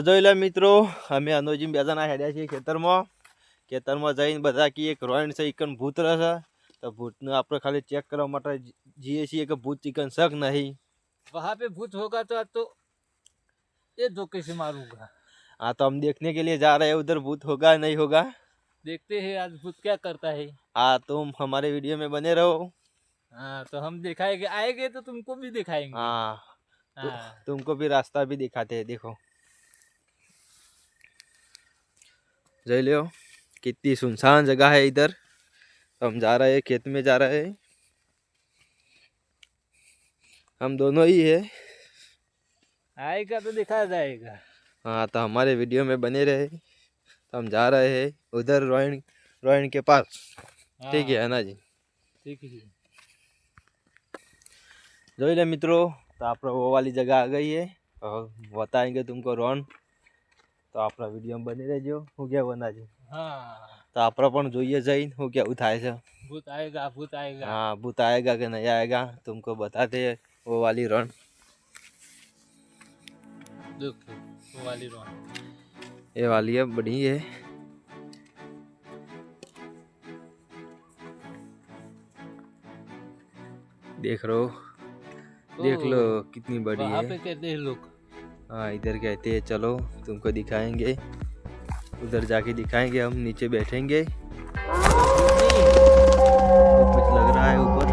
તો જોઈ લે મિત્રો, અમે અનોજી બે જણા હેડ્યા છીએ ખેતરમાં જઈને બધા કી એક રોયણ છે ઈકન ભૂત રહે. તો ભૂતને આપણે ખાલી ચેક કરવા માટે જઈએ છીએ કે ભૂત ઈકન શક નહીં. वहाँ पे भूत होगा तो ये धोखे से मारूंगा। हाँ तो हम देखने के लिए जा रहे हैं उधर भूत होगा नहीं होगा, देखते हैं आज भूत क्या करता है। हाँ तुम हमारे वीडियो में बने रहो। हाँ तो हम दिखाएंगे, आएंगे तो तुमको भी दिखाएंगे। हाँ तुमको भी रास्ता भी दिखाते हैं। देखो देख लो कितनी सुनसान जगह है इधर। तो हम जा रहे हैं, खेत में जा रहे हैं, हम दोनों ही है। आएगा तो दिखाया जाएगा। हाँ तो हमारे वीडियो में बने रहे। तो हम जा रहे हैं उधर रोयण के पास। ठीक है ना जी? ठीक है। જોઈ લે મિત્રો, તો આપણે वो वाली जगह आ गई है और बताएंगे तुमको रोन। તો આપણા વિડીયોમાં બની રહેજો। હું क्या बना जी? हाँ તો આપણે પણ જોઈએ જઈને હું કેવું થાય છે। भूत आएगा, भूत आएगा। हाँ भूत आएगा कि नहीं आएगा तुमको बताते हैं वो वाली रोन। देखो वो वाली रोन, ये वाली है बड़ी है। देख लो देख लो कितनी बड़ी वहाँ है। पे कहते हैं लोग। हाँ इधर कहते हैं, चलो तुमको दिखाएंगे, उधर जाके दिखाएंगे। हम नीचे बैठेंगे, कुछ लग रहा है ऊपर।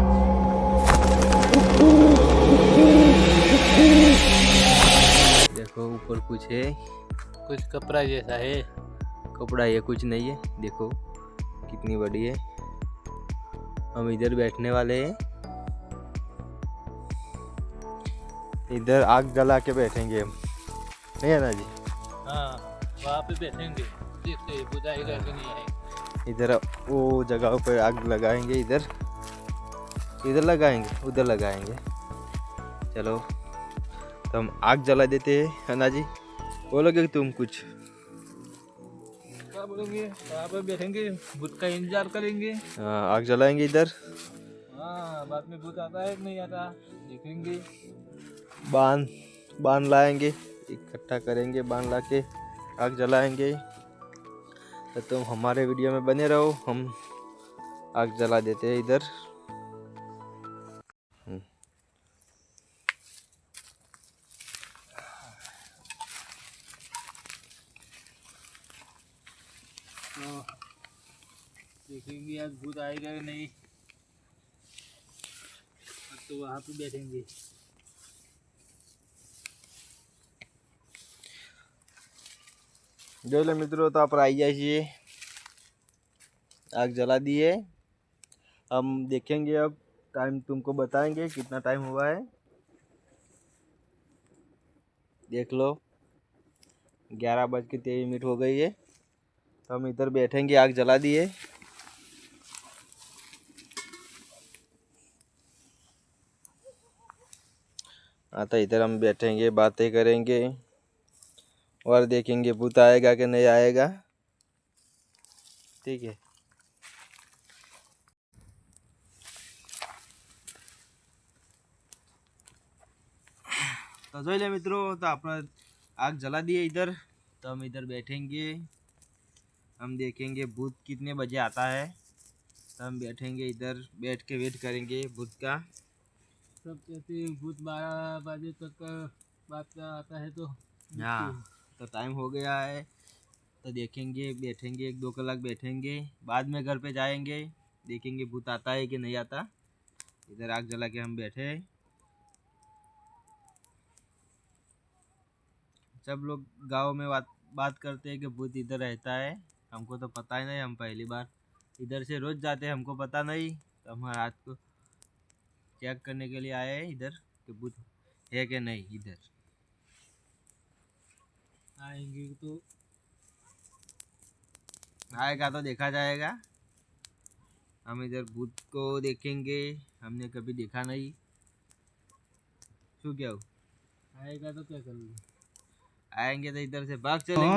देखो ऊपर कुछ है, कुछ कपड़ा जैसा है। कपड़ा ये कुछ नहीं है। देखो कितनी बड़ी है। हम इधर बैठने वाले हैं, इधर आग जला के बैठेंगे हम, नहीं है ना जी? हाँ वहाँ पे बैठेंगे, देखते हैं भूत आएगा कि नहीं आएगा। इधर वो जगह पर आग लगाएंगे, इधर लगाएंगे, उधर लगाएंगे। चलो तो हम आग जला देते हैं, है ना जी? बोलोगे तुम कुछ? क्या बोलेंगे? वहाँ पे बैठेंगे, भूत का इंतजार करेंगे। हाँ आग जलाएंगे इधर। हाँ बाद में भूत आता है कि नहीं आता देखेंगे। बांध लाएंगे, इकट्ठा करेंगे, बांध ला के आग जलाएंगे। तो तुम हमारे वीडियो में बने रहो, हम आग जला देते हैं इधर। तो देखेंगे आज भूत आएगा कि नहीं। तो वहाँ पे बैठेंगे। जो ले मित्रों, तो आप आई जाइए, आग जला दिए। हम देखेंगे अब टाइम, तुमको बताएंगे कितना टाइम हुआ है। देख लो 11:23 हो गई है। तो हम इधर बैठेंगे, आग जला दिए। हाँ तो इधर हम बैठेंगे, बातें करेंगे और देखेंगे भूत आएगा कि नहीं आएगा। ठीक है। तो जो ले मित्रों, तो अपना आग जला दिए इधर। तो हम इधर बैठेंगे, हम देखेंगे भूत कितने बजे आता है। तो हम बैठेंगे इधर, बैठ के वेट करेंगे भूत का। सब कहते हैं भूत 12 बजे तक बात का आता है। तो हाँ तो टाइम हो गया है। तो देखेंगे, बैठेंगे 1-2 कलाक बैठेंगे, बाद में घर पे जाएंगे, देखेंगे भूत आता है कि नहीं आता। इधर आग जला के हम बैठे। सब लोग गांव में बात करते हैं कि भूत इधर रहता है। हमको तो पता ही नहीं, हम पहली बार इधर से रोज जाते हैं, हमको पता नहीं। तो हम रात को चेक करने के लिए आए हैं इधर कि भूत है कि नहीं। इधर आएंगे तो आएगा तो देखा जाएगा। हम इधर भूत को देखेंगे, हमने कभी देखा नहीं। शू क्या हो? आएगा तो क्या करोगे? आएंगे तो इधर से भाग चलेंगे।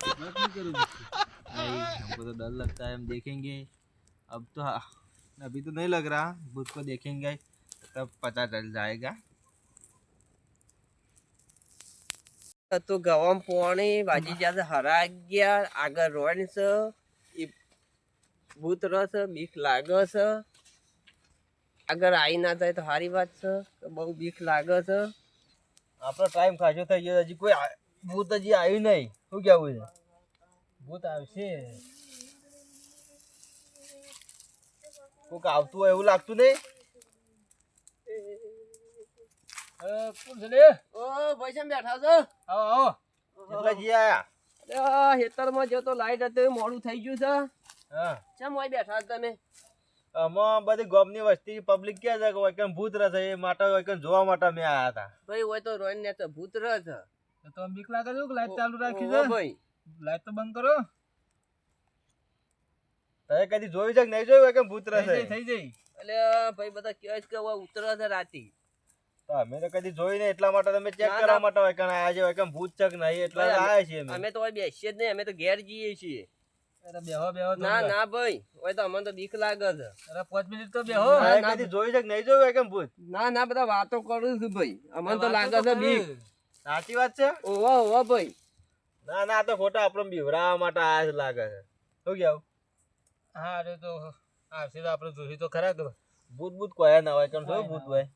बात नहीं करोगे? नहीं, हमको तो डर लगता है। हम देखेंगे अब तो, अभी तो नहीं लग रहा। भूत को देखेंगे तब पता चल जाएगा। તો ગવામ પોણી બાજી જ્યાં હરા ગયા આગળ રોડ છે ઈ ભૂત રસ બીક લાગે છે આગળ આવી ના જાય તો સારી વાત છે બહુ બીક લાગે છે આપણો ટાઈમ ખાસો થઈ ગયો હજી કોઈ ભૂત હજી આવ્યું નહીં શું કેવું છે ભૂત આવશે. કોઈક આવતું હોય એવું લાગતું નહીં કોણ છે લે? ઓ ભાઈ સાહેબ બેઠા છો આવો આવો. કેટલા જી આયા ખેતરમાં જો તો લાઈટ હતી મોડું થઈ ગયું છે હા કેમ હોય બેઠા છો તમે આમાં બધી ગામની વસ્તી પબ્લિક કે છે કે વૈકન ભૂત રહે એ માટે વૈકન જોવા માટે મેં આયા હતા ભાઈ હોય તો રોડ ને તો ભૂત રસ તો બીક લાગે છે કે લાઈટ ચાલુ રાખી ઓ છે? ભાઈ લાઈટ તો બંધ કરો. તમે કદી જોયું છે કે નહીં જોયું વૈકન ભૂત રહે થઈ જાય. એટલે ભાઈ બધા કહે છે કે હવે ઉતરે છે રાતી તો અમે તો કદી જોઈ નહીં એટલા માટે તમે ચેક ના, કરવા ના. માટે વૈકન આયા છે વૈકન ભૂત છે કે નહીં એટલે ભાઈ, આયા છીએ અમે અમે તો હવે બેસીએ જ નહીં અમે તો ઘેર જઈએ છીએ અરે બેહો બેહો તો ના ના ભાઈ હોય તો અમને તો બીક લાગે છે અરે 5 મિનિટ તો બેહો. તમે ના, કદી જોયું છે કે નહીં જોયું વૈકન ભૂત ના ના બધા વાતો કરું છું ભાઈ અમને તો લાગે છે બીક સાચી વાત છે ઓવા ઓવા ભાઈ ના ના આ તો ખોટા આપણે બીવરાવા માટે આયા છે લાગે છે શું કેવું હા અરે તો આવશે તો આપણે જોઈ તો ખરા કે ભૂત ભૂત કોઈ ના હોય કેમ શું ભૂત હોય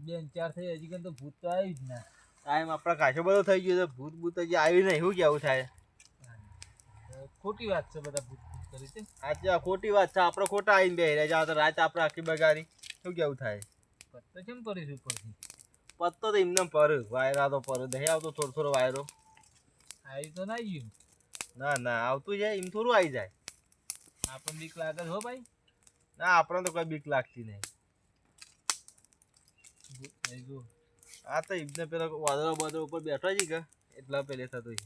બેન ચાર થઈ હજી કન તો ભૂત તો આવી જ ના. ટાઈમ આપણા ખાસો બધો થઈ ગયો છે ભૂત ભૂત હજી આવ્યું નહીં શું કેવું થાય ખોટી વાત છે બધા ભૂત ભૂત કરી છે. આજે આ ખોટી વાત છે આપણે ખોટા આવીને બેહી રહ્યા જાવ તો રાત આપણે આખી બગાડી શું કેવું થાય પત્તો કેમ કરીશું ઉપરથી? પત્તો તો એમને પર વાયરા તો પર નહીં આવતો થોડો થોડો વાયરો આવી તો ના ગયું. ના ના આવતું જાય એમ થોડું આવી જાય આપણને બીક લાગે છે હો ભાઈ. ના આપણને તો કોઈ બીક લાગતી નહીં ભૂત થઈ ગયું. આ તો એમને પેલો વાદળો બાદળો ઉપર બેઠો છે કે એટલા પેલે થતું છે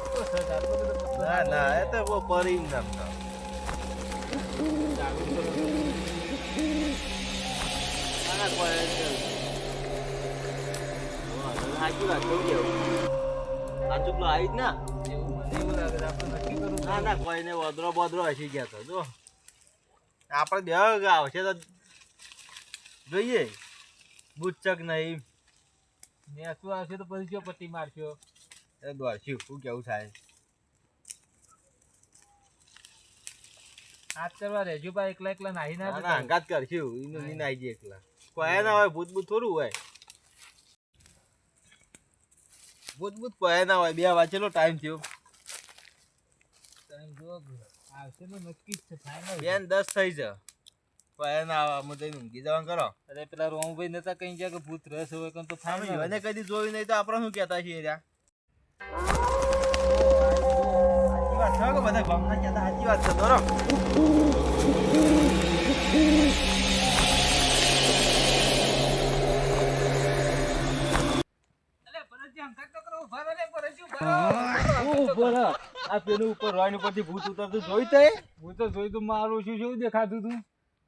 પત્તો છે તો આટલો બધો પત્તો ના ના એ તો કોઈ પર એમ નામ તો ચાલુ કરો. ના ના કોઈ સાચી વાત શું કેવું સાચું પેલો આવી જ ના એવું મને એવું લાગે છે આપણે નક્કી કરવું ના ના કોઈને વદરો બોદરો હસી ગયા તો જો આપણે બે આવશે તો જોઈએ બુચ્ચક નહીં ને શું આવશે તો પછી જો પટ્ટી મારશો. એ દોડશું શું કેવું થાય હાથ કરવા રહેજો ભાઈ એકલા એકલા નાહી ના ના જતા. ના હંગાત કરશું એનું ની નાઈ જાય એકલા કોઈ ના હોય ભૂત ભૂત થોડું હોય ભૂત ભૂત કોઈ ના હોય બે વાંચેલો ટાઈમ થયો ટાઈમ જો આવશે તો નક્કી જ છે ફાઇનલ. બેન 10 થઈ છે કોઈ ના આવે અમે તો ઊંઘી જવાનું કરો અરે પેલા રોમભાઈ નતા કઈ ગયા કે ભૂત રસ હોય કન તો ફાઇનલ. મને કદી જોયું નહીં તો આપણે શું કહેતા છીએ રહ્યા સાચી વાત છે કે બધા ગામના કહેતા સાચી વાત છે દોરો આ પેલું ઉપર રોડ ઉપરથી ભૂત ઉતરતું જોયું તે હું તો જોઈ તું મારું શું દેખાતું તું.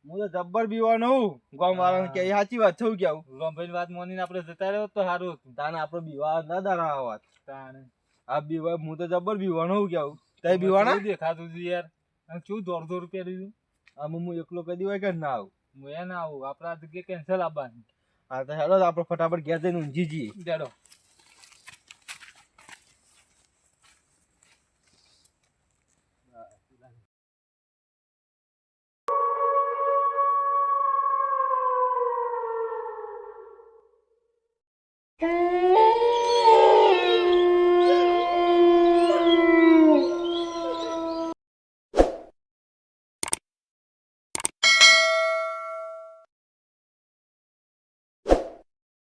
હું તો જબ્બર બીવાનો હું ગામ વાળાને કે સાચી વાત છે કેવું રોમભાઈ વાત મોનીને આપણે જતા રહ્યો તો સારું હતું. તાને આપણો બીવા ના દારા વાત તાણે આ બીવા હું તો જબ્બર બીવાનો હું કેવું તઈ બીવાના કેવું દેખાતું તું યાર. અને શું દોડ દોડ પહેર્યું તું. આમ હું એકલો કદી હોય કે ના આવું હું એ ના આવું આપણે આ જગ્યાએ કેન્સલ આવવાની. હા તો હેડો આપણે ફટાફટ ઘેર જઈને ઊંઘી જઈએ દેડો.